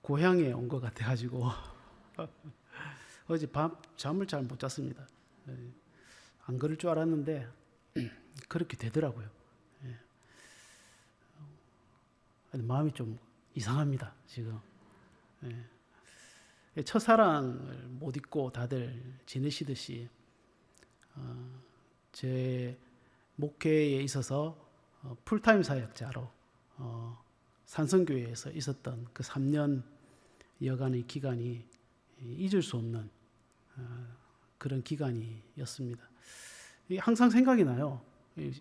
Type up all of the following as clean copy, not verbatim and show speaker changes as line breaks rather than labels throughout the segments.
고향에 온 것 같아가지고 어제 밤 잠을 잘 못 잤습니다. 안 그럴 줄 알았는데 그렇게 되더라고요. 마음이 좀 이상합니다, 지금. 첫사랑을 못 잊고 다들 지내시듯이 제 목회에 있어서 풀타임 사역자로 산성교회에서 있었던 그 3년 여간의 기간이 잊을 수 없는 그런 기간이었습니다. 항상 생각이 나요.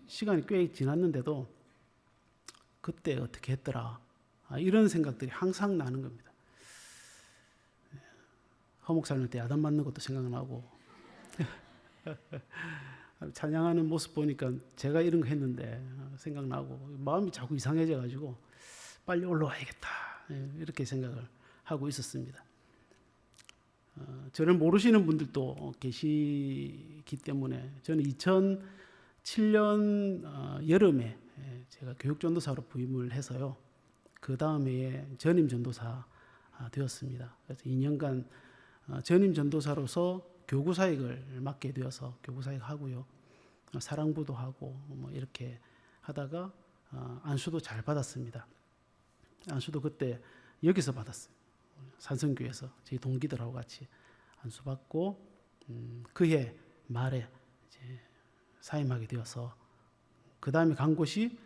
시간이 꽤 지났는데도 그때 어떻게 했더라, 이런 생각들이 항상 나는 겁니다. 허목살릴 때 야단 맞는 것도 생각나고 찬양하는 모습 보니까 제가 이런 거 했는데 생각나고 마음이 자꾸 이상해져 가지고 빨리 올라와야겠다, 이렇게 생각을 하고 있었습니다. 저를 모르시는 분들도 계시기 때문에 저는 2007년 여름에 제가 교육전도사로 부임을 해서요, 그 다음에 전임 전도사 되었습니다. 그래서 2년간 전임 전도사로서 교구 사역을 맡게 되어서 교구 사역 하고요, 사랑부도 하고 뭐 이렇게 하다가 안수도 잘 받았습니다. 안수도 그때 여기서 받았어요. 산성교회에서 저희 동기들하고 같이 안수 받고 그해 말에 이제 사임하게 되어서 그 다음에 간 곳이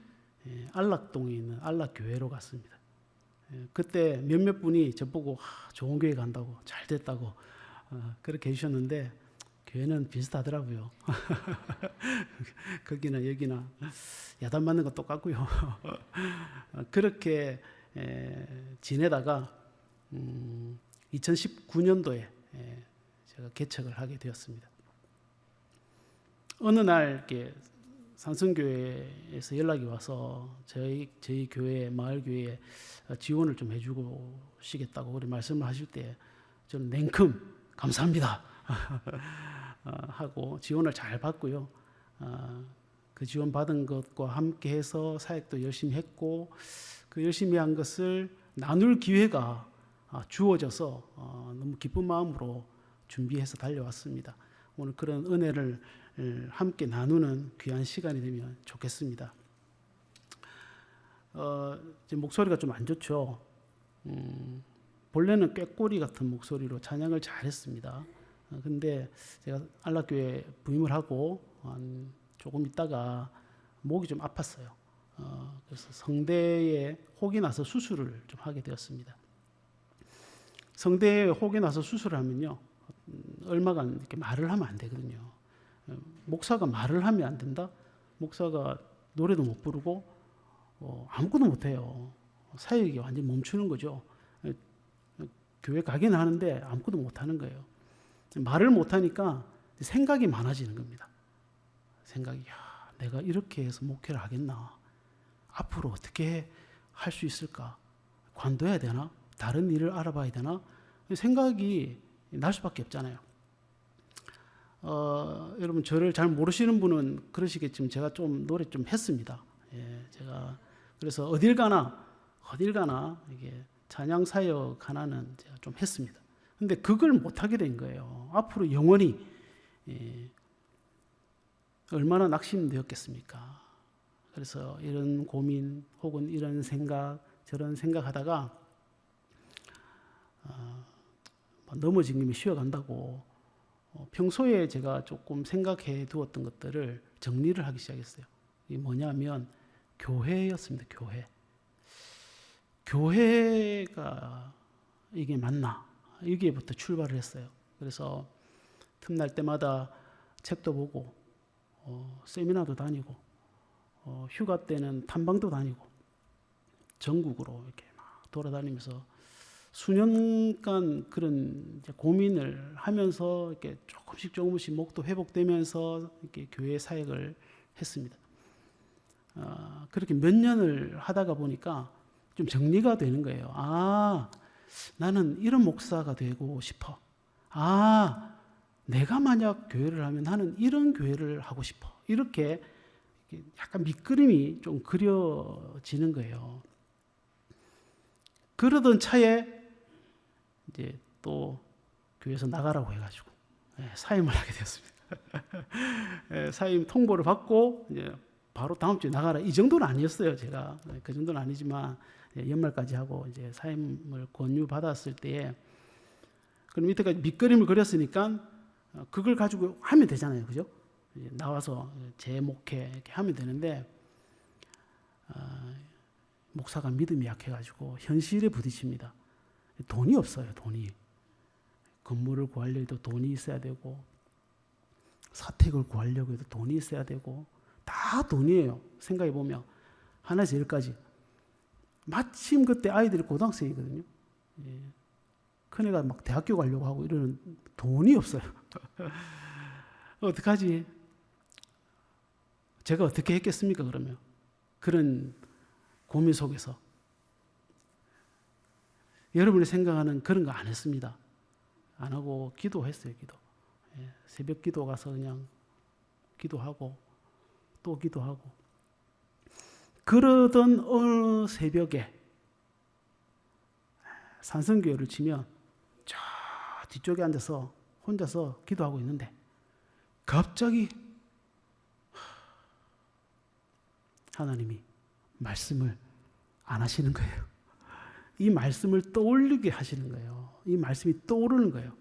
안락동에 있는 안락교회로 갔습니다. 그때 몇몇 분이 저보고 좋은 교회 간다고, 잘 됐다고 그렇게 해주셨는데 교회는 비슷하더라고요. 거기나 여기나 야단 맞는 거 똑같고요. 그렇게 지내다가 2019년도에 제가 개척을 하게 되었습니다. 어느 날 이렇게 산성교회에서 연락이 와서 저희 교회, 마을교회에 지원을 좀 해주고 시겠다고 그렇게 말씀을 하실 때 저는 냉큼 감사합니다 하고 지원을 잘 받고요. 그 지원 받은 것과 함께 해서 사역도 열심히 했고, 그 열심히 한 것을 나눌 기회가 주어져서 너무 기쁜 마음으로 준비해서 달려왔습니다. 오늘 그런 은혜를 함께 나누는 귀한 시간이 되면 좋겠습니다. 지금 목소리가 좀 안 좋죠. 본래는 꾀꼬리 같은 목소리로 찬양을 잘했습니다. 근데 제가 안락교회 부임을 하고 조금 있다가 목이 좀 아팠어요. 그래서 성대에 혹이 나서 수술을 좀 하게 되었습니다. 성대에 혹이 나서 수술을 하면요, 얼마간 이렇게 말을 하면 안 되거든요. 목사가 말을 하면 안 된다? 목사가 노래도 못 부르고 아무것도 못 해요. 사역이 완전히 멈추는 거죠. 교회 가긴 하는데 아무것도 못 하는 거예요. 말을 못 하니까 생각이 많아지는 겁니다. 생각이, 내가 이렇게 해서 목회를 하겠나? 앞으로 어떻게 할 수 있을까? 관둬야 되나? 다른 일을 알아봐야 되나? 생각이 날 수밖에 없잖아요. 여러분 저를 잘 모르시는 분은 그러시겠지만 제가 좀 노래 좀 했습니다. 제가 그래서 어딜 가나 이게 찬양 사역 하나는 제가 좀 했습니다. 근데 그걸 못 하게 된 거예요. 앞으로 영원히 얼마나 낙심되었겠습니까? 그래서 이런 고민 혹은 이런 생각 저런 생각하다가 넘어진 김에 쉬어간다고 평소에 제가 조금 생각해 두었던 것들을 정리를 하기 시작했어요. 이게 뭐냐면 교회였습니다. 교회가 이게 맞나? 여기에부터 출발을 했어요. 그래서 틈날 때마다 책도 보고 세미나도 다니고 휴가 때는 탐방도 다니고 전국으로 이렇게 막 돌아다니면서 수년간 그런 고민을 하면서 이렇게 조금씩 목도 회복되면서 이렇게 교회 사역을 했습니다. 그렇게 몇 년을 하다가 보니까 좀 정리가 되는 거예요. 나는 이런 목사가 되고 싶어. 내가 만약 교회를 하면 나는 이런 교회를 하고 싶어. 이렇게 약간 밑그림이 좀 그려지는 거예요. 그러던 차에 이제 또 교회에서 나가라고 해가지고 사임을 하게 되었습니다. 사임 통보를 받고 이제 바로 다음 주에 나가라, 이 정도는 아니었어요. 제가 그 정도는 아니지만 연말까지 하고 이제 사임을 권유 받았을 때에, 그럼 이때까지 밑그림을 그렸으니까 그걸 가지고 하면 되잖아요, 그죠? 나와서 재목회 이렇게 하면 되는데, 목사가 믿음이 약해가지고 현실에 부딪힙니다. 돈이 없어요, 돈이. 건물을 구하려고 해도 돈이 있어야 되고, 사택을 구하려고 해도 돈이 있어야 되고, 다 돈이에요. 생각해 보면 하나에서 열까지. 마침 그때 아이들이 고등학생이거든요. 큰애가 막 대학교 가려고 하고 이러는, 돈이 없어요. 어떡하지? 제가 어떻게 했겠습니까, 그러면? 그런 고민 속에서. 여러분이 생각하는 그런 거 안 했습니다. 안 하고 기도했어요, 기도. 새벽 기도 가서 그냥 기도하고 또 기도하고. 그러던 어느 새벽에 산성교회를 치면 저 뒤쪽에 앉아서 혼자서 기도하고 있는데 갑자기 하나님이 말씀을 안 하시는 거예요. 이 말씀을 떠올리게 하시는 거예요. 이 말씀이 떠오르는 거예요.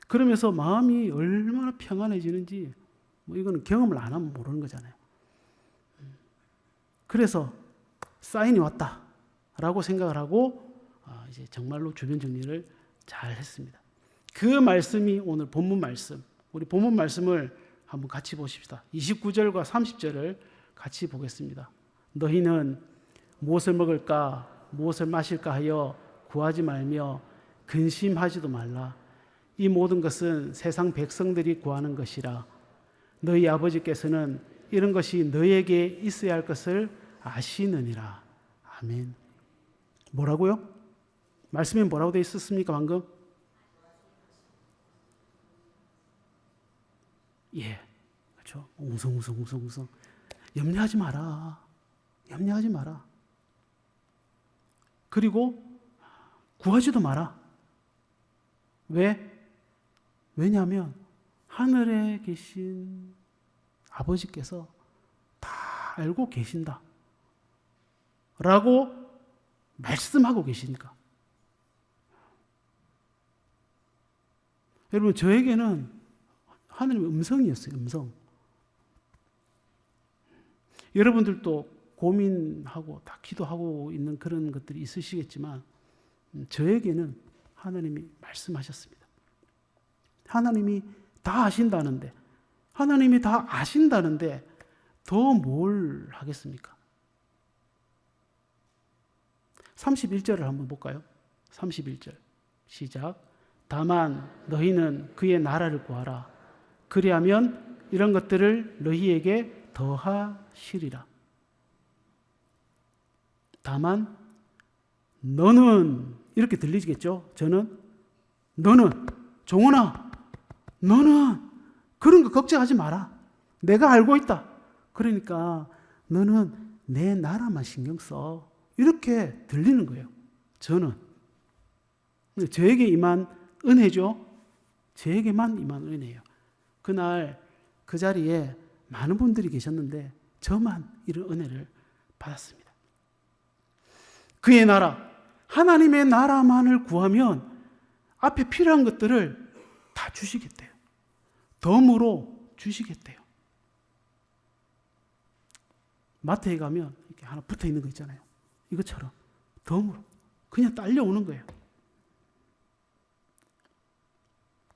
그러면서 마음이 얼마나 평안해지는지, 뭐 이거는 경험을 안 하면 모르는 거잖아요. 그래서 사인이 왔다라고 생각을 하고 이제 정말로 주변 정리를 잘 했습니다. 그 말씀이 오늘 본문 말씀, 우리 본문 말씀을 한번 같이 보십시다. 29절과 30절을 같이 보겠습니다. 너희는 무엇을 먹을까 무엇을 마실까 하여 구하지 말며 근심하지도 말라. 이 모든 것은 세상 백성들이 구하는 것이라. 너희 아버지께서는 이런 것이 너희에게 있어야 할 것을 아시느니라. 아멘. 뭐라고요? 말씀에 뭐라고 되어 있었습니까, 방금? 예, 그렇죠. 웅성웅성. 염려하지 마라. 염려하지 마라. 그리고 구하지도 마라. 왜? 왜냐하면 하늘에 계신 아버지께서 다 알고 계신다 라고 말씀하고 계시니까. 여러분, 저에게는 하나님의 음성이었어요. 음성. 여러분들도 고민하고 다 기도하고 있는 그런 것들이 있으시겠지만 저에게는 하나님이 말씀하셨습니다. 하나님이 다 아신다는데, 하나님이 다 아신다는데 더 뭘 하겠습니까? 31절을 한번 볼까요? 31절 시작. 다만 너희는 그의 나라를 구하라. 그리하면 이런 것들을 너희에게 더하시리라. 다만 너는, 이렇게 들리시겠죠? 저는, 너는, 종훈아, 너는 그런 거 걱정하지 마라. 내가 알고 있다. 그러니까 너는 내 나라만 신경 써. 이렇게 들리는 거예요. 저는. 저에게 임한 은혜죠. 저에게만 임한 은혜예요. 그날 그 자리에 많은 분들이 계셨는데 저만 이런 은혜를 받았습니다. 그의 나라, 하나님의 나라만을 구하면 앞에 필요한 것들을 다 주시겠대요. 덤으로 주시겠대요. 마트에 가면 이렇게 하나 붙어 있는 거 있잖아요. 이것처럼 덤으로 그냥 딸려오는 거예요.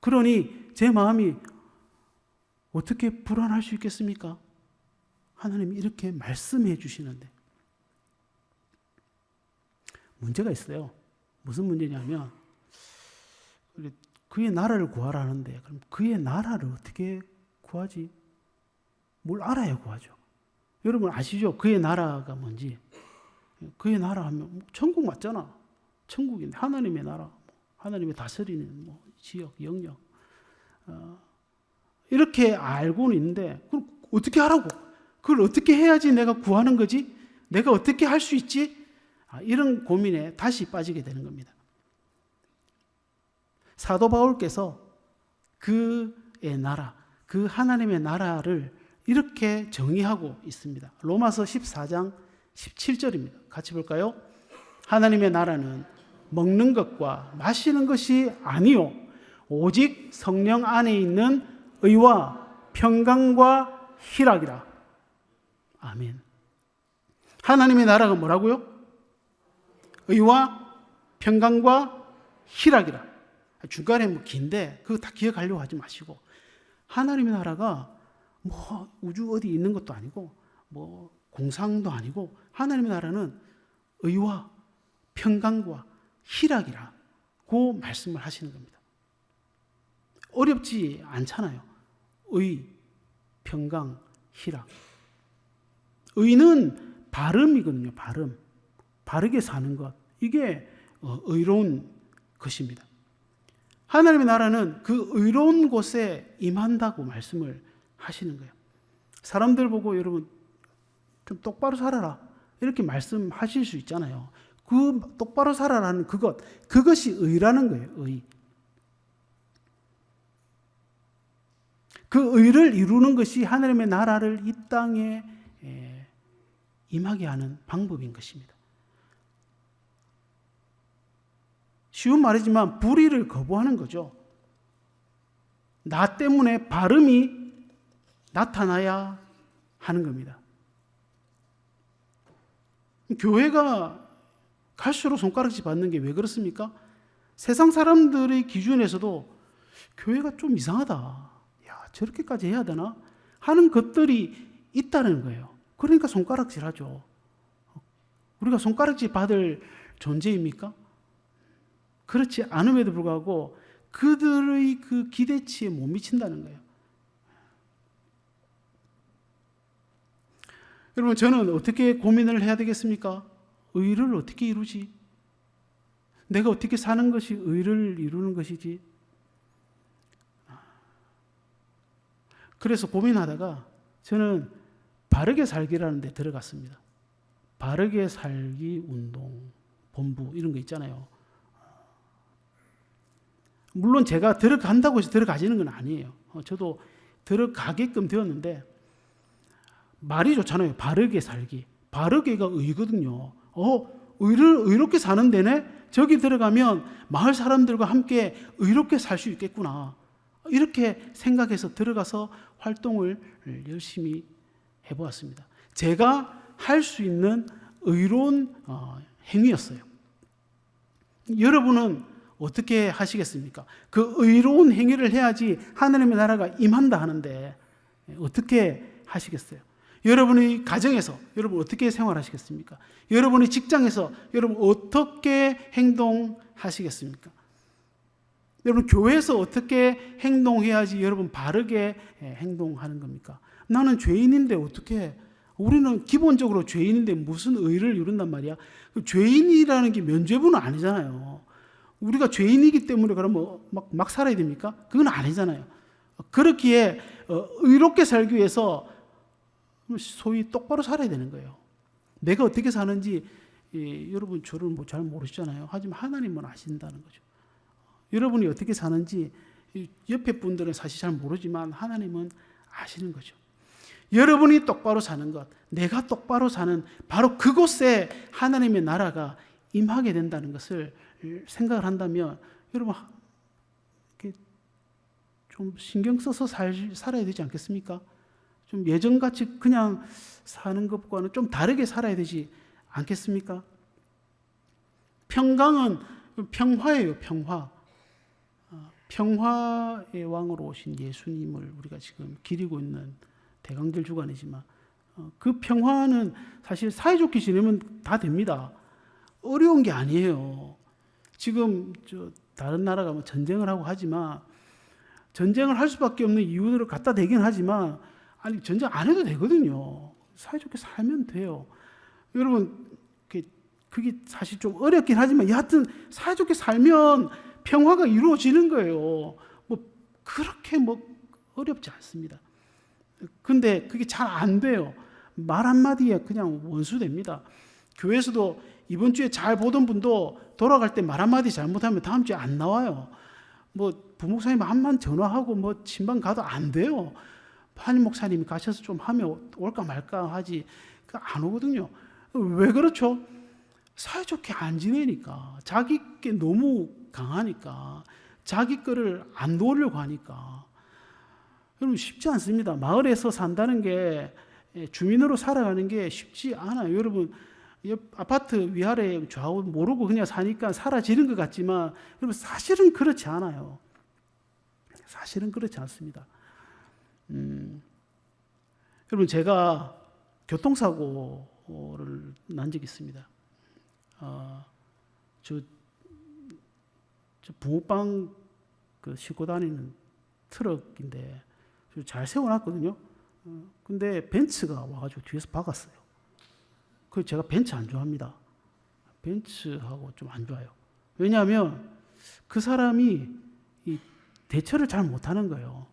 그러니 제 마음이 어떻게 불안할 수 있겠습니까? 하나님이 이렇게 말씀해 주시는데. 문제가 있어요. 무슨 문제냐면 그의 나라를 구하라는데, 그럼 그의 나라를 어떻게 구하지? 뭘 알아야 구하죠. 여러분 아시죠? 그의 나라가 뭔지. 그의 나라 하면 천국 맞잖아. 천국인데 하나님의 나라, 하나님의 다스리는 지역, 영역, 이렇게 알고는 있는데 그럼 어떻게 하라고? 그걸 어떻게 해야지 내가 구하는 거지? 내가 어떻게 할 수 있지? 이런 고민에 다시 빠지게 되는 겁니다. 사도 바울께서 그의 나라, 그 하나님의 나라를 이렇게 정의하고 있습니다. 로마서 14장 17절입니다. 같이 볼까요? 하나님의 나라는 먹는 것과 마시는 것이 아니요 오직 성령 안에 있는 의와 평강과 희락이라. 아멘. 하나님의 나라가 뭐라고요? 의와 평강과 희락이라. 중간에 뭐 긴데 그거 다 기억하려고 하지 마시고, 하나님의 나라가 뭐 우주 어디 있는 것도 아니고 뭐 공상도 아니고, 하나님의 나라는 의와 평강과 희락이라고 말씀을 하시는 겁니다. 어렵지 않잖아요. 의, 평강, 희락. 의는 발음이거든요. 발음. 바르게 사는 것. 이게 의로운 것입니다. 하나님의 나라는 그 의로운 곳에 임한다고 말씀을 하시는 거예요. 사람들 보고 여러분 좀 똑바로 살아라 이렇게 말씀하실 수 있잖아요. 그 똑바로 살아라는 그것이 의라는 거예요. 의. 그 의를 이루는 것이 하나님의 나라를 이 땅에 임하게 하는 방법인 것입니다. 쉬운 말이지만 불의를 거부하는 거죠. 나 때문에 발음이 나타나야 하는 겁니다. 교회가 갈수록 손가락질 받는 게 왜 그렇습니까? 세상 사람들의 기준에서도 교회가 좀 이상하다. 야, 저렇게까지 해야 되나? 하는 것들이 있다는 거예요. 그러니까 손가락질 하죠. 우리가 손가락질 받을 존재입니까? 그렇지 않음에도 불구하고 그들의 그 기대치에 못 미친다는 거예요. 여러분, 저는 어떻게 고민을 해야 되겠습니까? 의를 어떻게 이루지? 내가 어떻게 사는 것이 의를 이루는 것이지? 그래서 고민하다가 저는 바르게 살기라는 데 들어갔습니다. 바르게 살기 운동, 본부 이런 거 있잖아요. 물론 제가 들어간다고 해서 들어가지는 건 아니에요. 저도 들어가게끔 되었는데 말이 좋잖아요. 바르게 살기. 바르게가 의거든요. 의롭게 사는 데네? 저기 들어가면 마을 사람들과 함께 의롭게 살 수 있겠구나. 이렇게 생각해서 들어가서 활동을 열심히 해보았습니다. 제가 할 수 있는 의로운 행위였어요. 여러분은 어떻게 하시겠습니까? 그 의로운 행위를 해야지 하나님의 나라가 임한다 하는데 어떻게 하시겠어요? 여러분의 가정에서 여러분 어떻게 생활하시겠습니까? 여러분의 직장에서 여러분 어떻게 행동하시겠습니까? 여러분 교회에서 어떻게 행동해야지 여러분 바르게 행동하는 겁니까? 나는 죄인인데 어떻게, 우리는 기본적으로 죄인인데 무슨 의를 이룬단 말이야? 죄인이라는 게 면죄부는 아니잖아요. 우리가 죄인이기 때문에 그러면 막 살아야 됩니까? 그건 아니잖아요. 그렇기에 의롭게 살기 위해서 소위 똑바로 살아야 되는 거예요. 내가 어떻게 사는지 여러분 저를 잘 모르시잖아요. 하지만 하나님은 아신다는 거죠. 여러분이 어떻게 사는지 옆에 분들은 사실 잘 모르지만 하나님은 아시는 거죠. 여러분이 똑바로 사는 것, 내가 똑바로 사는 바로 그곳에 하나님의 나라가 임하게 된다는 것을 생각을 한다면 여러분 이렇게 좀 신경 써서 살아야 되지 않겠습니까? 좀 예전같이 그냥 사는 것과는 좀 다르게 살아야 되지 않겠습니까? 평강은 평화예요. 평화. 평화의 왕으로 오신 예수님을 우리가 지금 기리고 있는 대강절 주간이지만 그 평화는 사실 사이좋게 지내면 다 됩니다. 어려운 게 아니에요. 지금 다른 나라가 뭐 전쟁을 하고 하지만 전쟁을 할 수밖에 없는 이유들을 갖다 대긴 하지만 아니 전쟁 안 해도 되거든요. 사이좋게 살면 돼요. 여러분 그게 사실 좀 어렵긴 하지만 여하튼 사이좋게 살면 평화가 이루어지는 거예요. 뭐 그렇게 어렵지 않습니다. 근데 그게 잘 안 돼요. 말 한마디에 그냥 원수됩니다. 교회에서도 이번 주에 잘 보던 분도 돌아갈 때 말 한마디 잘못하면 다음 주에 안 나와요. 뭐 부목사님 한번 전화하고 뭐 친방 가도 안 돼요. 한임 목사님이 가셔서 좀 하면 올까 말까 하지 안 오거든요. 왜 그렇죠? 사이좋게 안 지내니까, 자기 게 너무 강하니까, 자기 거를 안 도우려고 하니까. 여러분 쉽지 않습니다. 마을에서 산다는 게, 주민으로 살아가는 게 쉽지 않아요. 여러분 아파트 위아래 좌우 모르고 그냥 사니까 사라지는 것 같지만 여러분 사실은 그렇지 않아요. 사실은 그렇지 않습니다. 여러분 제가 교통사고를 난 적이 있습니다. 저 붕어빵 싣고 다니는 트럭인데 잘 세워놨거든요. 근데 벤츠가 와가지고 뒤에서 박았어요. 그 제가 벤츠 안 좋아합니다. 벤츠하고 좀 안 좋아요. 왜냐하면 그 사람이 이 대처를 잘 못하는 거예요.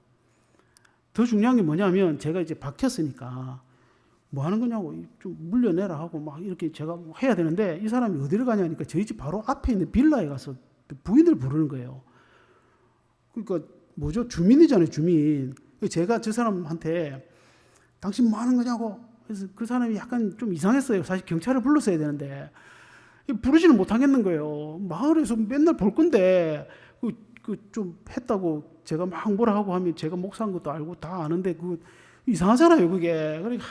더 중요한 게 뭐냐면 제가 이제 박혔으니까 뭐 하는 거냐고 좀 물려내라 하고 막 이렇게 제가 해야 되는데 이 사람이 어디를 가냐니까 저희 집 바로 앞에 있는 빌라에 가서 부인을 부르는 거예요. 그러니까 뭐죠? 주민이잖아요, 주민. 제가 저 사람한테 당신 뭐 하는 거냐고. 그래서 그 사람이 약간 좀 이상했어요. 사실 경찰을 불렀어야 되는데 부르지는 못하겠는 거예요. 마을에서 맨날 볼 건데 좀 했다고 제가 막 뭐라 하고 하면 제가 목사인 것도 알고 다 아는데 이상하잖아요, 그게. 그러니까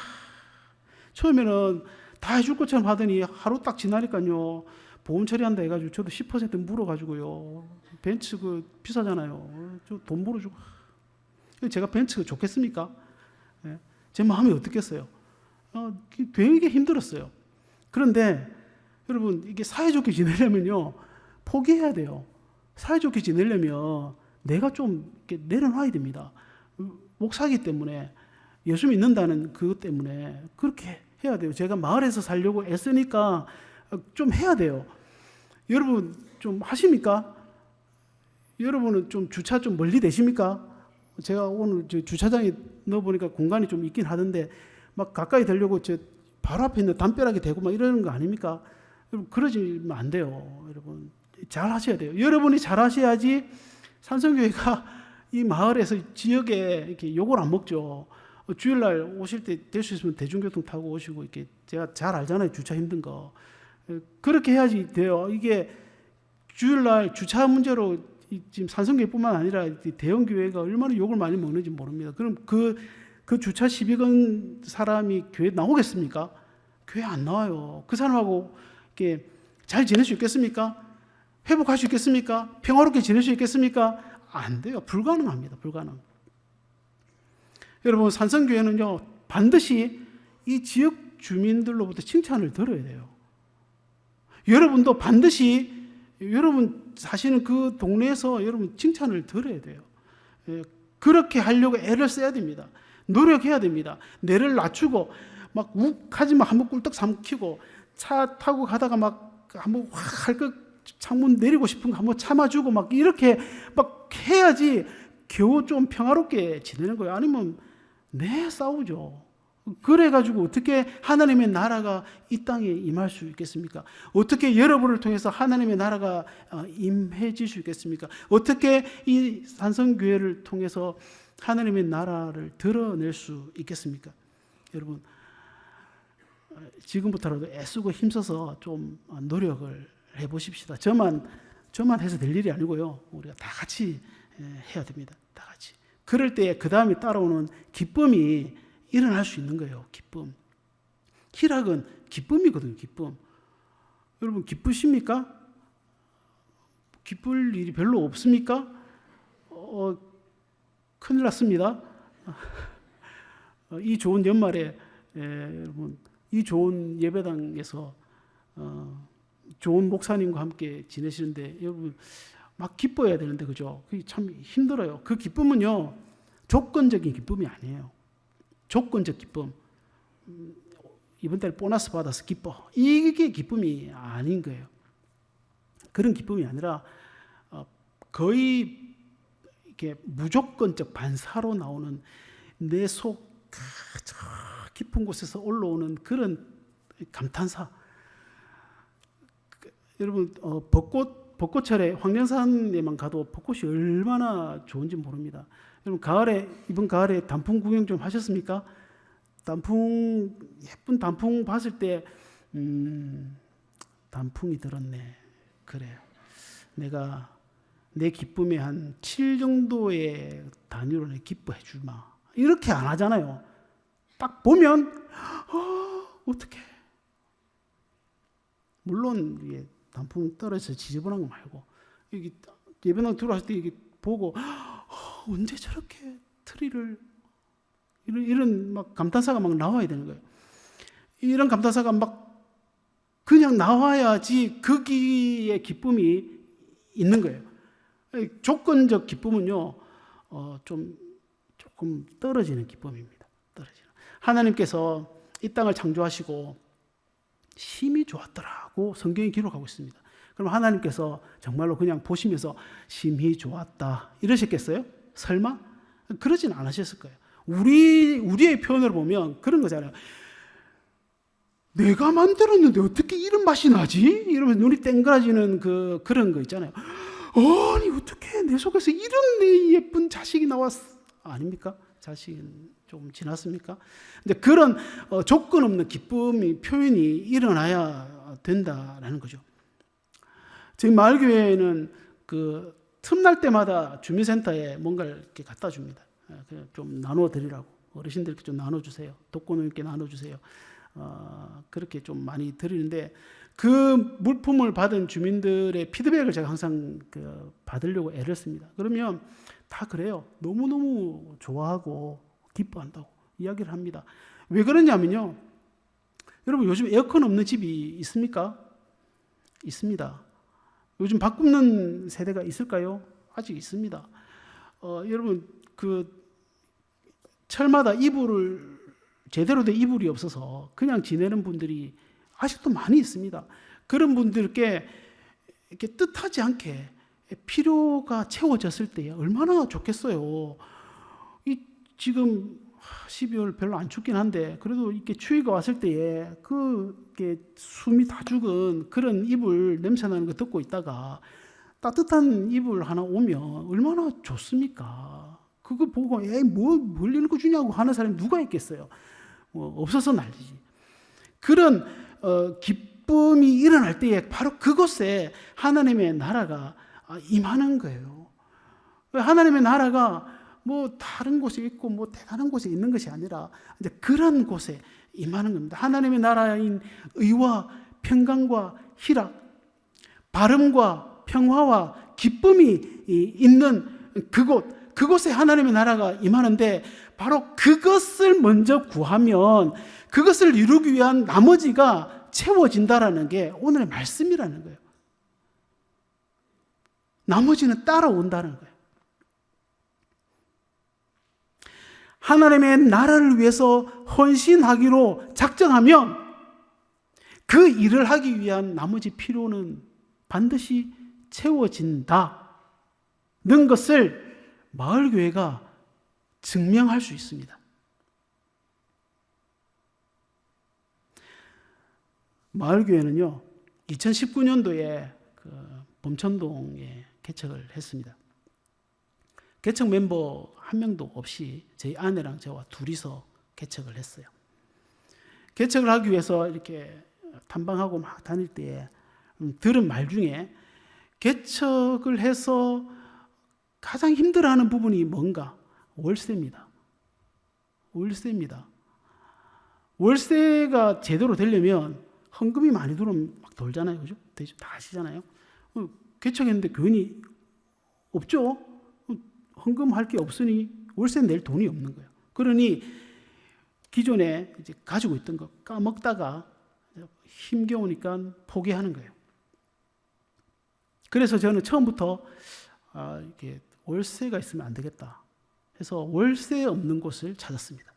처음에는 다 해줄 것처럼 하더니 하루 딱 지나니까요. 보험 처리한다 해가지고 저도 10% 물어가지고요. 벤츠 비싸잖아요. 저 돈 물어주고. 제가 벤츠가 좋겠습니까? 네. 제 마음이 어떻겠어요? 되게 힘들었어요. 그런데 여러분 이게 사이좋게 지내려면요. 포기해야 돼요. 사이좋게 지내려면 내가 좀 이렇게 내려놔야 됩니다. 목사기 때문에 예수 믿는다는 그것 때문에 그렇게 해야 돼요. 제가 마을에서 살려고 애쓰니까 좀 해야 돼요. 여러분 좀 하십니까? 여러분은 좀 주차 좀 멀리 되십니까? 제가 오늘 주차장에 넣어보니까 공간이 좀 있긴 하던데 막 가까이 되려고 바로 앞에 있는 담벼락에 대고 막 이러는 거 아닙니까? 여러분 그러지면 안 돼요. 여러분 잘 하셔야 돼요. 여러분이 잘 하셔야지 산성교회가 이 마을에서 지역에 이렇게 욕을 안 먹죠. 주일날 오실 때 될 수 있으면 대중교통 타고 오시고 이렇게 제가 잘 알잖아요. 주차 힘든 거. 그렇게 해야지 돼요. 이게 주일날 주차 문제로 지금 산성교회뿐만 아니라 대형 교회가 얼마나 욕을 많이 먹는지 모릅니다. 그럼 그 주차 시비 건 사람이 교회 나오겠습니까? 교회 안 나와요. 그 사람하고 이렇게 잘 지낼 수 있겠습니까? 회복할 수 있겠습니까? 평화롭게 지낼 수 있겠습니까? 안 돼요. 불가능합니다. 불가능. 여러분 산성교회는요 반드시 이 지역 주민들로부터 칭찬을 들어야 돼요. 여러분도 반드시 여러분 사시는 그 동네에서 여러분 칭찬을 들어야 돼요. 그렇게 하려고 애를 써야 됩니다. 노력해야 됩니다. 뇌를 낮추고 막 욱하지만 한번 꿀떡 삼키고 차 타고 가다가 막 한번 확 할 것 창문 내리고 싶은 거 한번 참아주고 막 이렇게 막 해야지 겨우 좀 평화롭게 지내는 거예요. 아니면 싸우죠. 그래가지고 어떻게 하나님의 나라가 이 땅에 임할 수 있겠습니까? 어떻게 여러분을 통해서 하나님의 나라가 임해질 수 있겠습니까? 어떻게 이 산성교회를 통해서 하나님의 나라를 드러낼 수 있겠습니까? 여러분 지금부터라도 애쓰고 힘써서 좀 노력을 해보십시다. 저만 해서 될 일이 아니고요. 우리가 다 같이 해야 됩니다. 다 같이. 그럴 때 그 다음에 따라오는 기쁨이 일어날 수 있는 거예요. 기쁨. 희락은 기쁨이거든요. 기쁨. 여러분 기쁘십니까? 기쁠 일이 별로 없습니까? 큰일 났습니다. 이 좋은 연말에 여러분 이 좋은 예배당에서 좋은 목사님과 함께 지내시는데 여러분 막 기뻐해야 되는데 그죠? 그게 참 힘들어요. 그 기쁨은요 조건적인 기쁨이 아니에요. 조건적 기쁨. 이번 달 보너스 받아서 기뻐. 이게 기쁨이 아닌 거예요. 그런 기쁨이 아니라 거의 이렇게 무조건적 반사로 나오는 내 속 깊은 곳에서 올라오는 그런 감탄사. 여러분 벚꽃 벚꽃철에 황령산에만 가도 벚꽃이 얼마나 좋은지 모릅니다. 여러분 이번 가을에 단풍 구경 좀 하셨습니까? 예쁜 단풍 봤을 때 단풍이 들었네. 그래. 내가 내 기쁨의 한 7 정도의 단위로 기뻐해 주마. 이렇게 안 하잖아요. 딱 보면 어떡해. 물론 단풍 떨어져서 지저분한 거 말고 여기 예배당 들어왔을 때 이게 보고 언제 저렇게 트리를 이런 막 감탄사가 막 나와야 되는 거예요. 이런 감탄사가 막 그냥 나와야지 거기에 기쁨이 있는 거예요. 조건적 기쁨은요, 조금 떨어지는 기쁨입니다. 하나님께서 이 땅을 창조하시고 심히 좋았더라고 성경이 기록하고 있습니다. 그럼 하나님께서 정말로 그냥 보시면서 심히 좋았다 이러셨겠어요? 설마? 그러진 않으셨을 거예요. 우리의 표현으로 보면 그런 거잖아요. 내가 만들었는데 어떻게 이런 맛이 나지? 이러면서 눈이 땡그라지는 그런 거 있잖아요. 아니 어떻게 내 속에서 이런 내 예쁜 자식이 나왔어? 아닙니까? 자식은 좀 지났습니까? 근데 그런 조건 없는 기쁨이 표현이 일어나야 된다라는 거죠. 저희 마을교회는 그 틈날 때마다 주민센터에 뭔가를 이렇게 갖다 줍니다. 좀 나눠드리라고. 어르신들께 좀 나눠주세요. 독거노인께 나눠주세요. 그렇게 좀 많이 드리는데 그 물품을 받은 주민들의 피드백을 제가 항상 받으려고 애를 씁니다. 그러면 다 그래요. 너무너무 좋아하고 기뻐한다고 이야기를 합니다. 왜 그러냐면요. 여러분 요즘 에어컨 없는 집이 있습니까? 있습니다. 요즘 바꾸는 세대가 있을까요? 아직 있습니다. 여러분 철마다 이불을 제대로 된 이불이 없어서 그냥 지내는 분들이 아직도 많이 있습니다. 그런 분들께 이렇게 뜻하지 않게 필요가 채워졌을 때 얼마나 좋겠어요. 지금 12월 별로 안 춥긴 한데 그래도 이렇게 추위가 왔을 때에 그게 숨이 다 죽은 그런 이불 냄새 나는 거 듣고 있다가 따뜻한 이불 하나 오면 얼마나 좋습니까? 그거 보고 뭘 이런 거 주냐고 하는 사람이 누가 있겠어요? 없어서 난리지. 그런 기쁨이 일어날 때에 바로 그곳에 하나님의 나라가 임하는 거예요. 하나님의 나라가 뭐 다른 곳에 있고 뭐 대단한 곳에 있는 것이 아니라 이제 그런 곳에 임하는 겁니다. 하나님의 나라인 의와 평강과 희락, 바름과 평화와 기쁨이 있는 그곳에 하나님의 나라가 임하는데 바로 그것을 먼저 구하면 그것을 이루기 위한 나머지가 채워진다라는 게 오늘의 말씀이라는 거예요. 나머지는 따라온다는 거예요. 하나님의 나라를 위해서 헌신하기로 작정하면 그 일을 하기 위한 나머지 필요는 반드시 채워진다는 것을 마을교회가 증명할 수 있습니다. 마을교회는요, 2019년도에 범천동에 개척을 했습니다. 개척 멤버 한 명도 없이 저희 아내랑 저와 둘이서 개척을 했어요. 개척을 하기 위해서 이렇게 탐방하고 막 다닐 때에 들은 말 중에 개척을 해서 가장 힘들어하는 부분이 뭔가? 월세입니다. 월세가 제대로 되려면 헌금이 많이 들어오면 막 돌잖아요. 그죠? 다 아시잖아요. 개척했는데 교인이 없죠? 헌금할 게 없으니 월세 낼 돈이 없는 거예요. 그러니 기존에 이제 가지고 있던 거 까먹다가 힘겨우니까 포기하는 거예요. 그래서 저는 처음부터 이렇게 월세가 있으면 안 되겠다 해서 월세 없는 곳을 찾았습니다.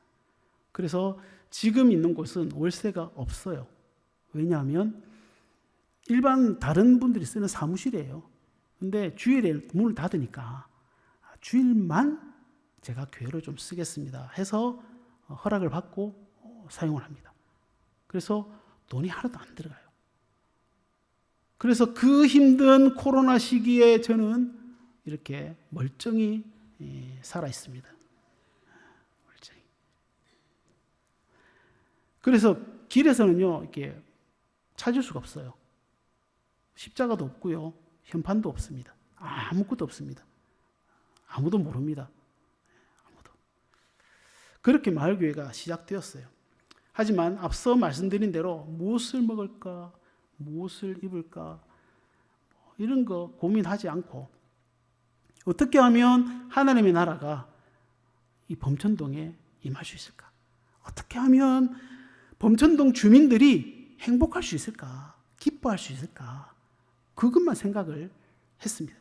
그래서 지금 있는 곳은 월세가 없어요. 왜냐하면 일반 다른 분들이 쓰는 사무실이에요. 근데 주일에 문을 닫으니까 주일만 제가 교회로 좀 쓰겠습니다 해서 허락을 받고 사용을 합니다. 그래서 돈이 하나도 안 들어가요. 그래서 그 힘든 코로나 시기에 저는 이렇게 멀쩡히 살아 있습니다. 멀쩡히. 그래서 길에서는요, 이렇게 찾을 수가 없어요. 십자가도 없고요, 현판도 없습니다. 아무것도 없습니다. 아무도 모릅니다. 아무도. 그렇게 마을교회가 시작되었어요. 하지만 앞서 말씀드린 대로 무엇을 먹을까, 무엇을 입을까, 이런 거 고민하지 않고 어떻게 하면 하나님의 나라가 이 범천동에 임할 수 있을까? 어떻게 하면 범천동 주민들이 행복할 수 있을까? 기뻐할 수 있을까? 그것만 생각을 했습니다.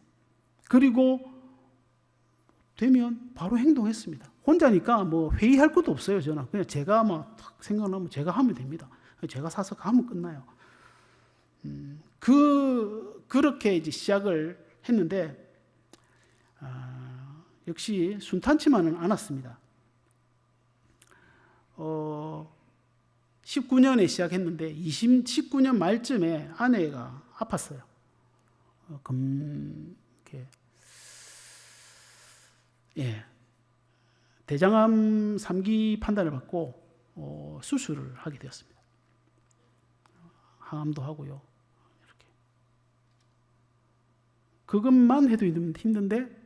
그리고 되면 바로 행동했습니다. 혼자니까 뭐 회의할 것도 없어요. 저는 그냥 제가 막 생각나면 제가 하면 됩니다. 제가 사서 가면 끝나요. 그렇게 이제 시작을 했는데 역시 순탄치만은 않았습니다. 19년에 시작했는데 19년 말쯤에 아내가 아팠어요. 대장암 3기 판단을 받고 수술을 하게 되었습니다. 항암도 하고요. 이렇게. 그것만 해도 힘든데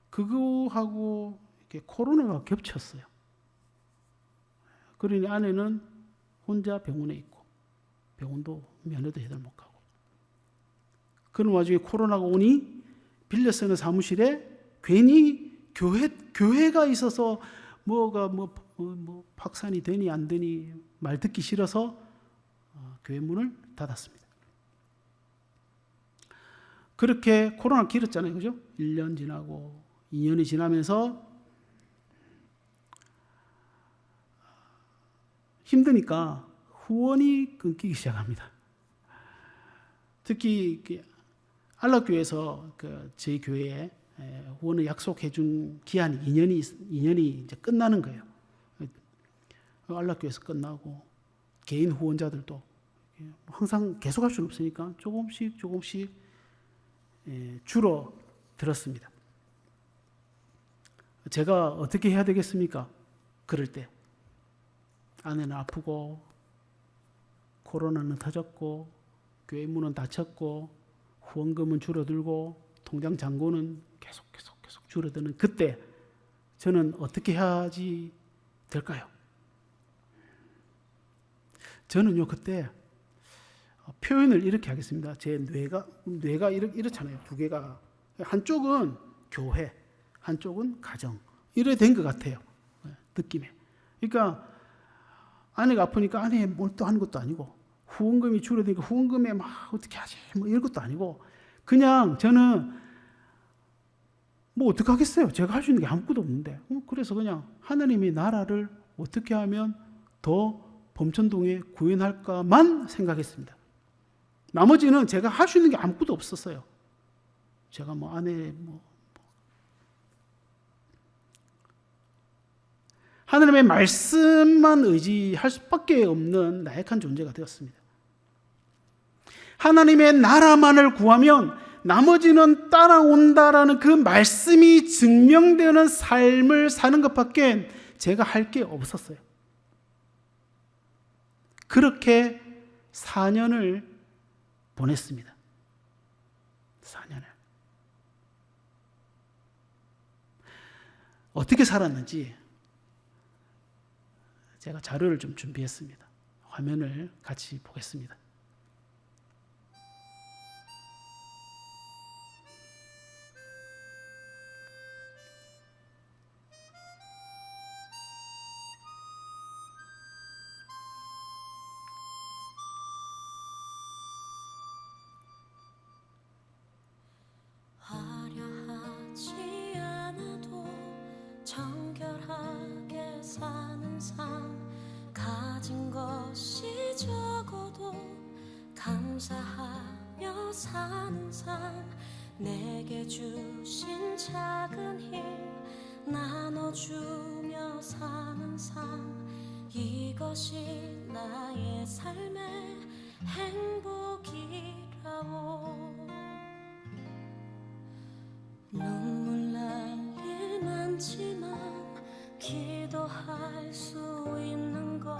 그거하고 이렇게 코로나가 겹쳤어요. 그러니 아내는 혼자 병원에 있고 병원도 면회도 제대로 못 가고 그런 와중에 코로나가 오니 빌려 쓰는 사무실에 괜히 교회가 있어서 뭐가 뭐 확산이 되니 안 되니 말 듣기 싫어서 교회 문을 닫았습니다. 그렇게 코로나 길었잖아요. 그죠? 1년 지나고 2년이 지나면서 힘드니까 후원이 끊기기 시작합니다. 특히 안락교회에서 저희 교회에 후원을 약속해 준 기한이 2년이 이제 끝나는 거예요. 안락교회에서 끝나고 개인 후원자들도 항상 계속 할 수는 없으니까 조금씩 줄어들었습니다. 제가 어떻게 해야 되겠습니까? 그럴 때 아내는 아프고 코로나는 터졌고 교회 문은 닫혔고 후원금은 줄어들고 통장 잔고는 계속 줄어드는 그때 저는 어떻게 해야지 될까요? 저는요 그때 표현을 이렇게 하겠습니다. 제 뇌가 이렇잖아요. 두 개가 한쪽은 교회, 한쪽은 가정 이래 된 것 같아요. 느낌에. 그러니까 아내가 아프니까 아내에 몰두하는 것도 아니고 후원금이 줄어드니까 후원금에 막 어떻게 하지 뭐 이런 것도 아니고 그냥 저는 뭐 어떻게 하겠어요. 제가 할 수 있는 게 아무것도 없는데 그래서 그냥 하나님의 나라를 어떻게 하면 더 범천동에 구현할까만 생각했습니다. 나머지는 제가 할 수 있는 게 아무것도 없었어요. 제가 뭐 아내 하나님의 말씀만 의지할 수밖에 없는 나약한 존재가 되었습니다. 하나님의 나라만을 구하면 나머지는 따라온다라는 그 말씀이 증명되는 삶을 사는 것밖에 제가 할 게 없었어요. 그렇게 4년을 보냈습니다. 4년을. 어떻게 살았는지 제가 자료를 좀 준비했습니다. 화면을 같이 보겠습니다.
화려하지 않아도 정결하게 사는 삶 가진 것이 적어도 감사하며 사는 삶 내게 주신 작은 힘 나눠주며 사는 삶 이것이 나의 삶의 행복이라 눈물 날 일 많지만 기도할 수 있는 것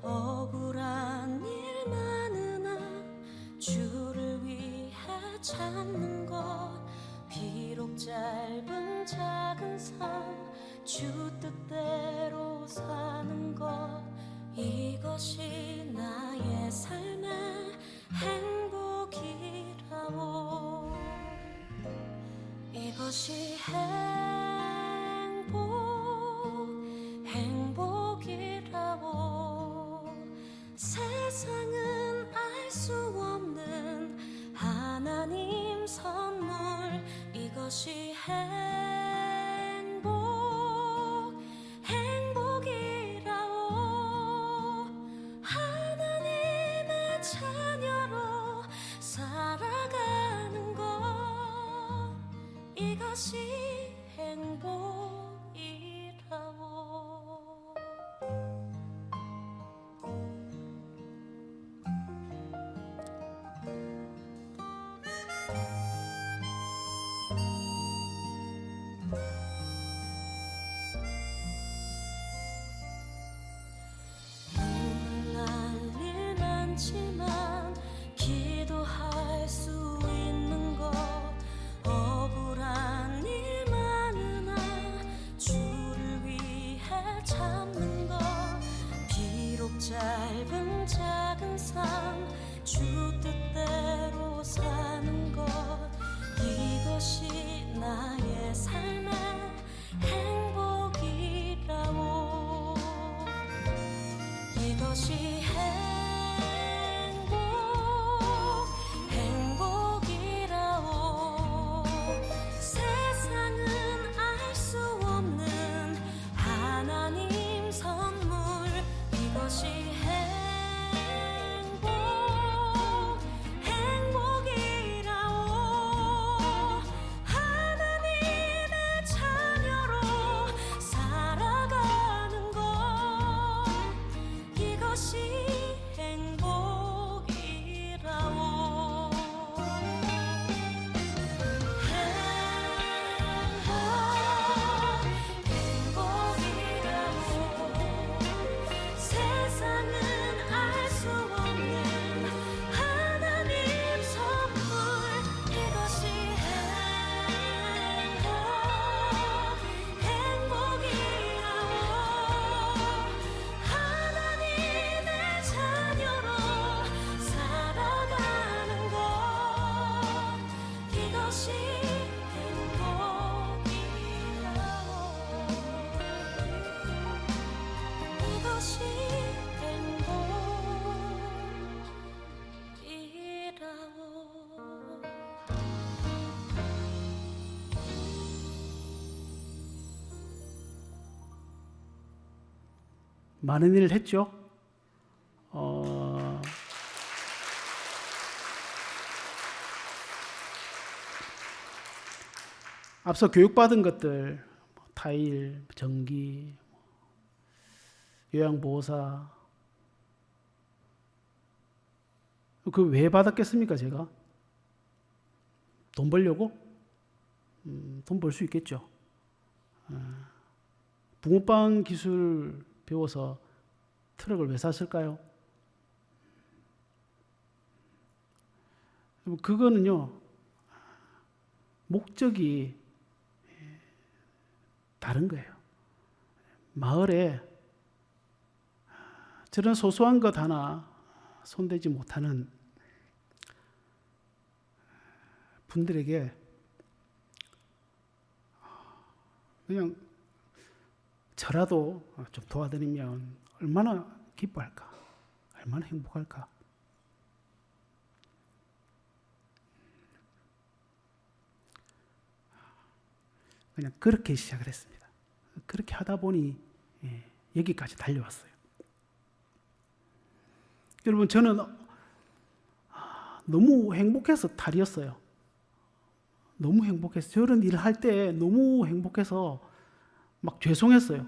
억울한 일 많으나 주를 위해 참는 것 비록 짧은 작은 삶 주 뜻대로 사는 것 이것이 나의 삶의 행복이라오 이것이 행복이라오 세상은 알 수 없는 하나님 선물 이것이 행복이라오 하나님의 자녀로 살아가는 것 이것이 행복이라오 눈물 날 일 많지만 기도할 수 있는 것 억울한 일 많으나 주를 위해 참는 것 비록 짧은 작은 삶 주 뜻대로 사는 것 이것이 나의 삶의 행복이라오 이것이 행복이라오 세상은 알 수 없는 하나님 선물 이것이 행복이라오 하나님의 자녀로 살아가는 것 이것이 행복이라오 행복이라오 세상은 알 수 없는 하나님 선물 이것이 행복이라오 하나님의 자녀로 살아가는 것 이것이 행복이라오 이것이 행복이라오
많은 일을 했죠. 앞서 교육받은 것들 타일, 전기, 요양보호사 그 왜 받았겠습니까? 제가 돈 벌려고? 돈 벌 수 있겠죠. 붕어빵 기술 배워서 트럭을 왜 샀을까요? 그거는요, 목적이 다른 거예요. 마을에 저런 소소한 것 하나 손대지 못하는 분들에게 그냥 저라도 좀 도와드리면 얼마나 기뻐할까, 얼마나 행복할까. 그냥 그렇게 시작을 했습니다. 그렇게 하다 보니 여기까지 달려왔어요. 여러분, 저는 너무 행복해서 탈이었어요. 너무 행복해서 저런 일을 할 때 너무 행복해서 막 죄송했어요.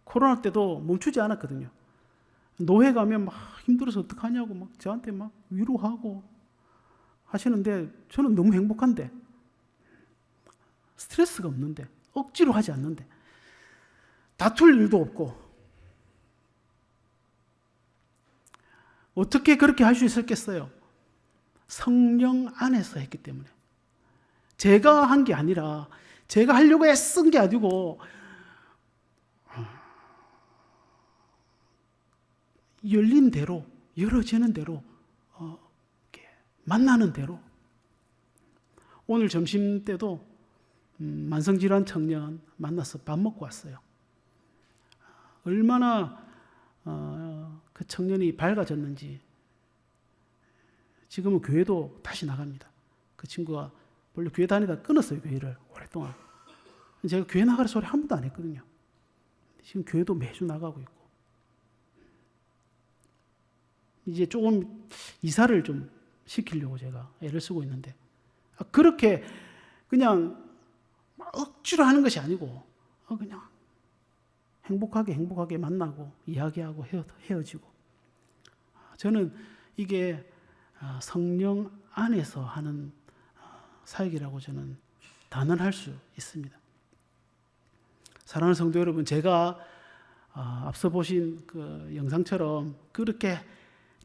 코로나 때도 멈추지 않았거든요. 노회 가면 막 힘들어서 어떡하냐고 막 저한테 막 위로하고 하시는데 저는 너무 행복한데, 스트레스가 없는데, 억지로 하지 않는데, 다툴 일도 없고, 어떻게 그렇게 할 수 있었겠어요? 성령 안에서 했기 때문에. 제가 한 게 아니라, 제가 하려고 애쓴 게 아니고 열린 대로, 열어지는 대로, 이렇게 만나는 대로. 오늘 점심 때도 만성질환 청년 만나서 밥 먹고 왔어요. 얼마나 그 청년이 밝아졌는지. 지금은 교회도 다시 나갑니다. 그 친구가 원래 교회 다니다 끊었어요, 교회를 오랫동안. 제가 교회 나가라 소리 한 번도 안 했거든요. 지금 교회도 매주 나가고 있고. 이제 조금 이사를 좀 시키려고 제가 애를 쓰고 있는데, 그렇게 그냥 억지로 하는 것이 아니고 그냥 행복하게 만나고 이야기하고 헤어지고. 저는 이게 성령 안에서 하는 사역이라고 저는 단언할 수 있습니다. 사랑하는 성도 여러분, 제가 앞서 보신 그 영상처럼 그렇게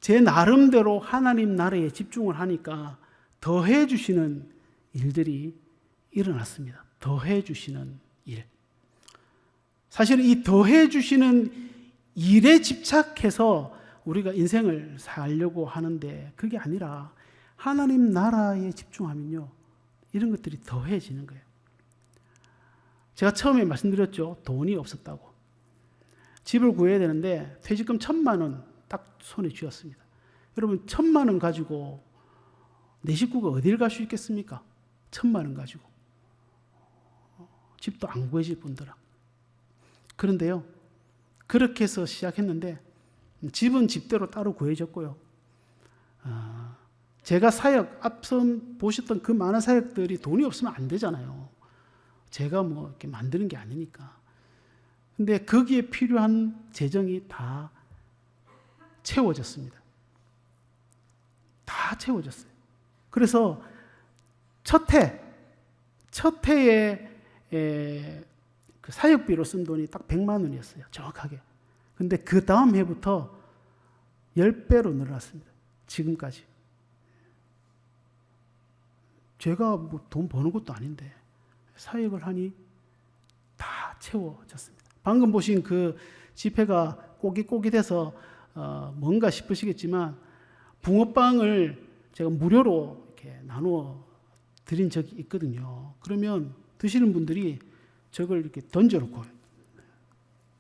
제 나름대로 하나님 나라에 집중을 하니까 더해 주시는 일들이 일어났습니다. 더해 주시는 일. 사실은 이 더해 주시는 일에 집착해서 우리가 인생을 살려고 하는데, 그게 아니라 하나님 나라에 집중하면요, 이런 것들이 더해지는 거예요. 제가 처음에 말씀드렸죠. 돈이 없었다고. 집을 구해야 되는데 퇴직금 1,000만 원 딱 손에 쥐었습니다. 여러분, 1,000만 원 가지고 내 식구가 어딜 갈 수 있겠습니까? 1,000만 원 가지고. 집도 안 구해질 뿐더러. 그런데요, 그렇게 해서 시작했는데 집은 집대로 따로 구해졌고요. 제가 사역, 앞서 보셨던 그 많은 사역들이 돈이 없으면 안 되잖아요. 제가 뭐 이렇게 만드는 게 아니니까. 근데 거기에 필요한 재정이 다 채워졌습니다. 다 채워졌어요. 그래서 첫 해에 그 사역비로 쓴 돈이 딱 100만 원이었어요. 정확하게. 근데 그 다음 해부터 10배로 늘어났습니다. 지금까지. 제가 뭐 돈 버는 것도 아닌데 사역을 하니 다 채워졌습니다. 방금 보신 그 집회가 꼬깃꼬깃해서 뭔가 싶으시겠지만, 붕어빵을 제가 무료로 이렇게 나누어 드린 적이 있거든요. 그러면 드시는 분들이 저걸 이렇게 던져놓고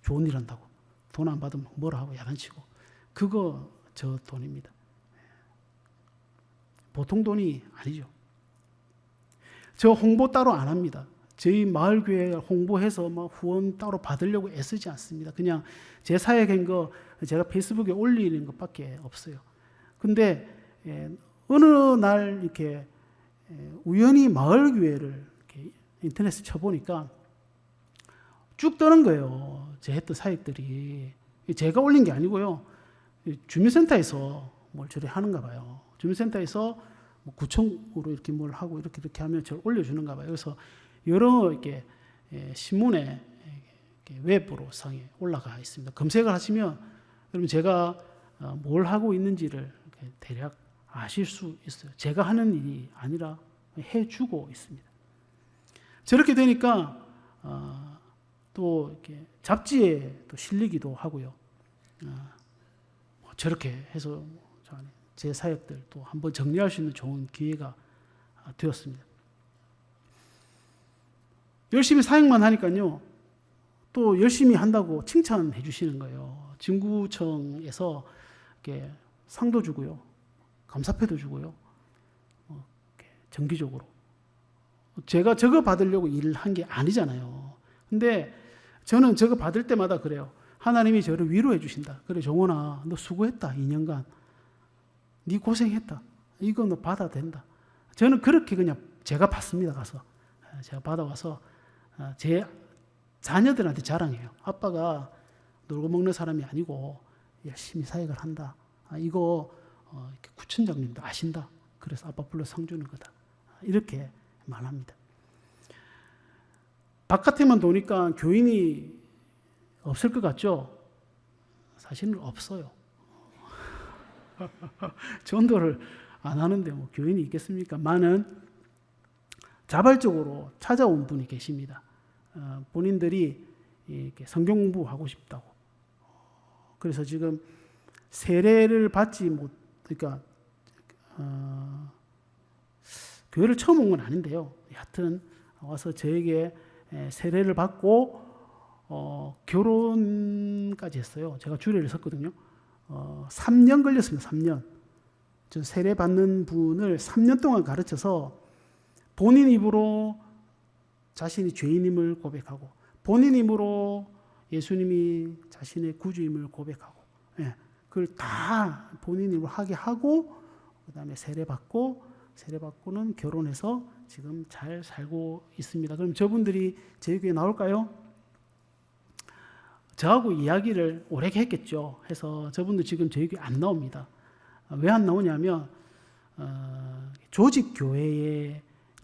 좋은 일 한다고, 돈 안 받으면 뭐라 하고 야단치고, 그거 저 돈입니다. 보통 돈이 아니죠. 저 홍보 따로 안 합니다. 저희 마을교회 홍보해서 막 후원 따로 받으려고 애쓰지 않습니다. 그냥 제 사역한 거 제가 페이스북에 올리는 것밖에 없어요. 근데 어느 날 이렇게 우연히 마을교회를 이렇게 인터넷에 쳐보니까 쭉 뜨는 거예요. 제 했던 사역들이. 제가 올린 게 아니고요. 주민센터에서 뭘 저리 하는가 봐요. 주민센터에서 뭐 구청으로 이렇게 뭘 하고 이렇게 하면 저를 올려주는가 봐요. 그래서 여러 이렇게 신문에 이렇게 외부로 상에 올라가 있습니다. 검색을 하시면 여러분 제가 뭘 하고 있는지를 대략 아실 수 있어요. 제가 하는 일이 아니라 해주고 있습니다. 저렇게 되니까 또 이렇게 잡지에 또 실리기도 하고요. 저렇게 해서 제 사역들 또 한번 정리할 수 있는 좋은 기회가 되었습니다. 열심히 사역만 하니까요, 또 열심히 한다고 칭찬해 주시는 거예요. 진구청에서 이렇게 상도 주고요, 감사패도 주고요, 정기적으로. 제가 저거 받으려고 일을 한 게 아니잖아요. 근데 저는 저거 받을 때마다 그래요. 하나님이 저를 위로해 주신다. 그래, 정원아, 너 수고했다. 2년간. 네 고생했다. 이거 너 받아도 된다. 저는 그렇게 그냥 제가 받습니다. 가서. 제가 받아와서 제 자녀들한테 자랑해요. 아빠가 놀고 먹는 사람이 아니고 열심히 사역을 한다. 이거 구청장님도 아신다. 그래서 아빠 불러 상 주는 거다. 이렇게 말합니다. 바깥에만 도니까 교인이 없을 것 같죠? 사실은 없어요. 전도를 안 하는데 뭐 교인이 있겠습니까? 많은 자발적으로 찾아온 분이 계십니다. 본인들이 이렇게 성경 공부하고 싶다고. 그래서 지금 세례를 받지 못, 그러니까 교회를 처음 온 건 아닌데요. 여하튼 와서 저에게 세례를 받고 결혼까지 했어요. 제가 주례를 섰거든요. 3년 걸렸습니다. 3년. 저 세례 받는 분을 3년 동안 가르쳐서 본인 입으로 자신이 죄인임을 고백하고 본인 입으로 예수님이 자신의 구주임을 고백하고 그걸 다 본인 입으로 하게 하고 그 다음에 세례받고는 결혼해서 지금 잘 살고 있습니다. 그럼 저분들이 저희 교회에 나올까요? 저하고 이야기를 오래 했겠죠. 해서 저분들 지금 저희 교회 안 나옵니다. 왜 안 나오냐면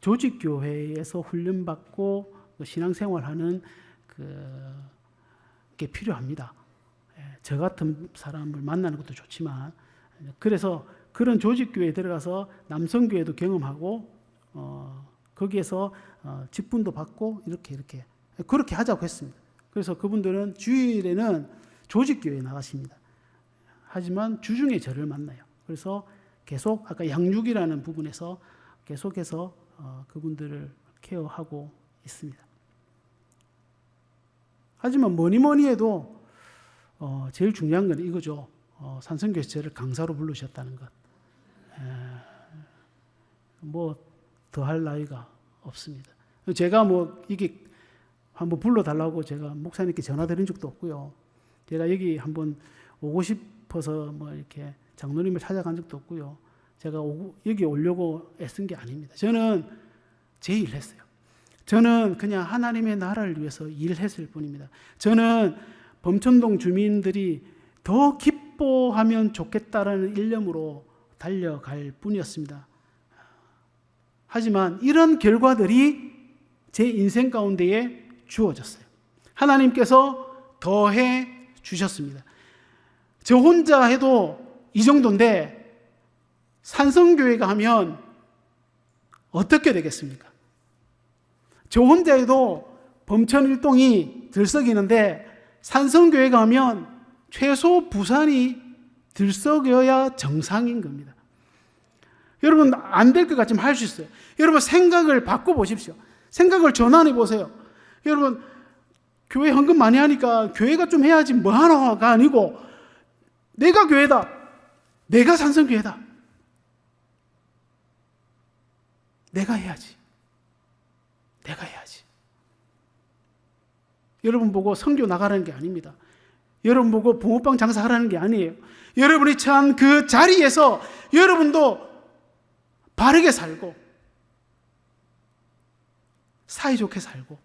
조직교회에서 훈련받고 신앙생활하는 그게 필요합니다. 저 같은 사람을 만나는 것도 좋지만 그래서 그런 조직교회에 들어가서 남성교회도 경험하고 거기에서 직분도 받고 이렇게 그렇게 하자고 했습니다. 그래서 그분들은 주일에는 조직교회에 나가십니다. 하지만 주중에 저를 만나요. 그래서 계속 아까 양육이라는 부분에서 계속해서 그분들을 케어하고 있습니다. 하지만 뭐니 해도 제일 중요한 건 이거죠. 산성교회에서 저를 강사로 부르셨다는 것. 뭐 더 할 나위가 없습니다. 제가 뭐 이게 한번 불러달라고 제가 목사님께 전화드린 적도 없고요. 제가 여기 한번 오고 싶어서 뭐 이렇게 장로님을 찾아간 적도 없고요. 제가 여기 오려고 애쓴 게 아닙니다. 저는 제 일 했어요. 저는 그냥 하나님의 나라를 위해서 일했을 뿐입니다. 저는 범천동 주민들이 더 기뻐하면 좋겠다라는 일념으로 달려갈 뿐이었습니다. 하지만 이런 결과들이 제 인생 가운데에 주어졌어요. 하나님께서 더해 주셨습니다. 저 혼자 해도 이 정도인데 산성교회가 하면 어떻게 되겠습니까? 저 혼자 해도 범천일동이 들썩이는데 산성교회가 하면 최소 부산이 들썩여야 정상인 겁니다. 여러분 안 될 것 같지만 할 수 있어요. 여러분 생각을 바꿔보십시오. 생각을 전환해 보세요. 여러분 교회 헌금 많이 하니까 교회가 좀 해야지 뭐 하나가 아니고 내가 교회다. 내가 산성교회다. 내가 해야지. 내가 해야지. 여러분 보고 선교 나가라는 게 아닙니다. 여러분 보고 붕어빵 장사하라는 게 아니에요. 여러분이 처한 그 자리에서 여러분도 바르게 살고 사이좋게 살고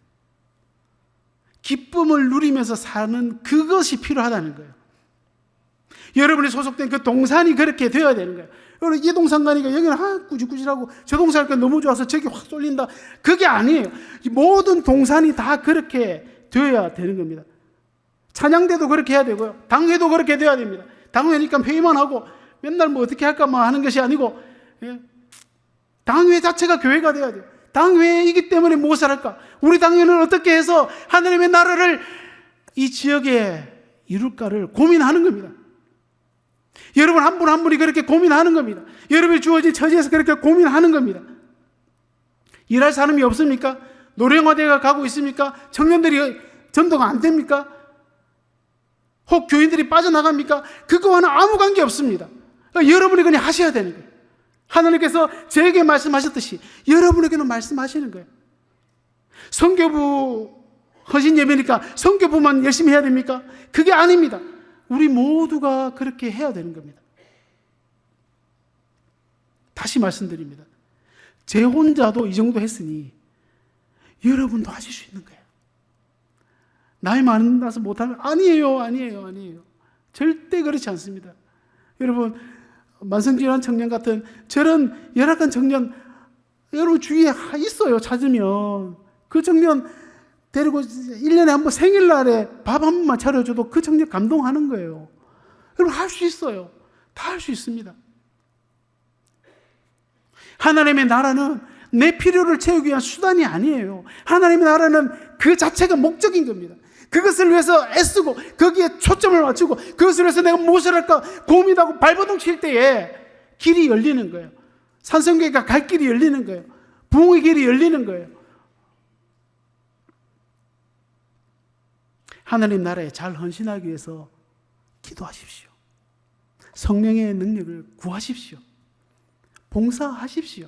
기쁨을 누리면서 사는 그것이 필요하다는 거예요. 여러분이 소속된 그 동산이 그렇게 되어야 되는 거예요. 여러분 이 동산 가니까 여기는 꾸질꾸질하고 저 동산 가니까 너무 좋아서 저기 확 쏠린다. 그게 아니에요. 모든 동산이 다 그렇게 되어야 되는 겁니다. 찬양대도 그렇게 해야 되고요. 당회도 그렇게 되어야 됩니다. 당회니까 회의만 하고 맨날 뭐 어떻게 할까만 하는 것이 아니고 당회 자체가 교회가 되어야 돼요. 당회이기 때문에 무엇을 할까? 우리 당회는 어떻게 해서 하나님의 나라를 이 지역에 이룰까를 고민하는 겁니다. 여러분 한 분 한 분이 그렇게 고민하는 겁니다. 여러분이 주어진 처지에서 그렇게 고민하는 겁니다. 일할 사람이 없습니까? 노령화대가 가고 있습니까? 청년들이 전도가 안 됩니까? 혹 교인들이 빠져나갑니까? 그거와는 아무 관계 없습니다. 여러분이 그냥 하셔야 되는 거예요. 하나님께서 저에게 말씀하셨듯이 여러분에게는 말씀하시는 거예요. 선교부 헌신 예배니까 선교부만 열심히 해야 됩니까? 그게 아닙니다. 우리 모두가 그렇게 해야 되는 겁니다. 다시 말씀드립니다. 제 혼자도 이 정도 했으니 여러분도 하실 수 있는 거예요. 나이 많아서 못하면 아니에요. 절대 그렇지 않습니다. 여러분 만성질환 청년 같은 저런 열악한 청년 여러분 주위에 있어요. 찾으면 그 청년 데리고 1년에 한 번 생일날에 밥 한 번만 차려줘도 그 청년 감동하는 거예요. 여러분 할 수 있어요. 다 할 수 있습니다. 하나님의 나라는 내 필요를 채우기 위한 수단이 아니에요. 하나님의 나라는 그 자체가 목적인 겁니다. 그것을 위해서 애쓰고 거기에 초점을 맞추고 그것을 위해서 내가 무엇을 할까 고민하고 발버둥 칠 때에 길이 열리는 거예요. 산성교회가 갈 길이 열리는 거예요. 부흥의 길이 열리는 거예요. 하나님 나라에 잘 헌신하기 위해서 기도하십시오. 성령의 능력을 구하십시오. 봉사하십시오.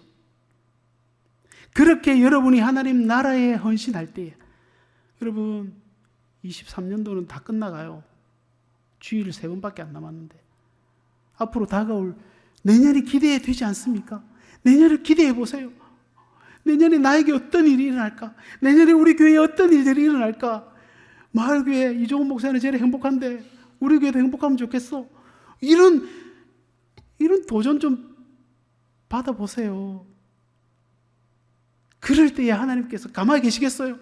그렇게 여러분이 하나님 나라에 헌신할 때에 여러분 23년도는 다 끝나가요. 주일 3번밖에 안 남았는데 앞으로 다가올 내년이 기대되지 않습니까? 내년을 기대해 보세요. 내년에 나에게 어떤 일이 일어날까? 내년에 우리 교회에 어떤 일들이 일어날까? 마을교회 이종훈 목사는 제일 행복한데 우리 교회도 행복하면 좋겠어. 이런 도전 좀 받아보세요. 그럴 때에 하나님께서 가만히 계시겠어요?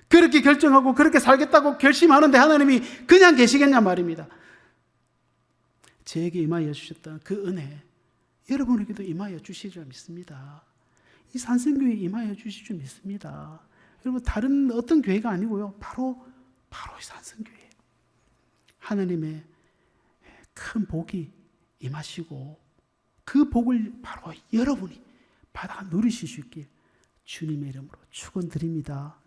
그렇게 결정하고 그렇게 살겠다고 결심하는데 하나님이 그냥 계시겠냐 말입니다. 저에게 임하여 주셨던 그 은혜 여러분에게도 임하여 주시리라 믿습니다. 이 산성교회에 임하여 주실 줄 믿습니다. 여러분 다른 어떤 교회가 아니고요. 바로 이 산성교회. 하나님의 큰 복이 임하시고 그 복을 바로 여러분이 받아 누리실 수 있길 주님의 이름으로 축원드립니다.